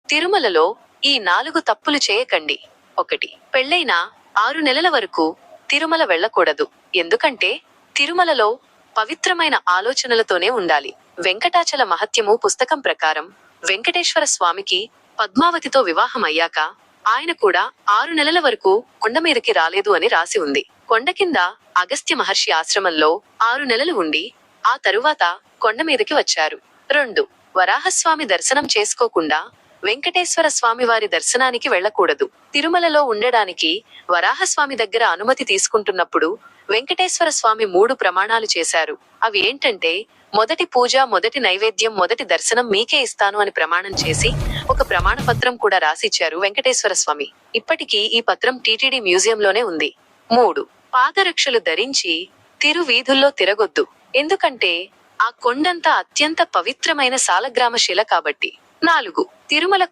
తిరుమలలో ఈ 4 తప్పులు చేయకండి. 1. పెళ్లైన 6 నెలల వరకు తిరుమల వెళ్ళకూడదు. ఎందుకంటే తిరుమలలో పవిత్రమైన ఆలోచనలతోనే ఉండాలి. వెంకటాచల మహత్యము పుస్తకం ప్రకారం వెంకటేశ్వర స్వామికి పద్మావతితో వివాహం అయ్యాక ఆయన కూడా 6 నెలల వరకు కొండ మీదకి రాలేదు అని రాసి ఉంది. కొండ కింద అగస్త్య మహర్షి ఆశ్రమంలో 6 నెలలు ఉండి ఆ తరువాత కొండ మీదకి వచ్చారు. 2. వరాహస్వామి దర్శనం చేసుకోకుండా వెంకటేశ్వర స్వామి వారి దర్శనానికి వెళ్ళకూడదు. తిరుమలలో ఉండడానికి వరాహస్వామి దగ్గర అనుమతి తీసుకుంటున్నప్పుడు వెంకటేశ్వర స్వామి 3 ప్రమాణాలు చేశారు. అవి ఏంటంటే, మొదటి పూజ, మొదటి నైవేద్యం, మొదటి దర్శనం మీకే ఇస్తాను అని ప్రమాణం చేసి ఒక ప్రమాణ పత్రం కూడా రాసిచ్చారు వెంకటేశ్వర స్వామి. ఇప్పటికీ ఈ పత్రం టీటీడీ మ్యూజియంలోనే ఉంది. 3. పాదరక్షలు ధరించి తిరు వీధుల్లో తిరగొద్దు. ఎందుకంటే ఆ కొండంతా అత్యంత పవిత్రమైన సాలగ్రామ శిల కాబట్టి. 4. తిరుమల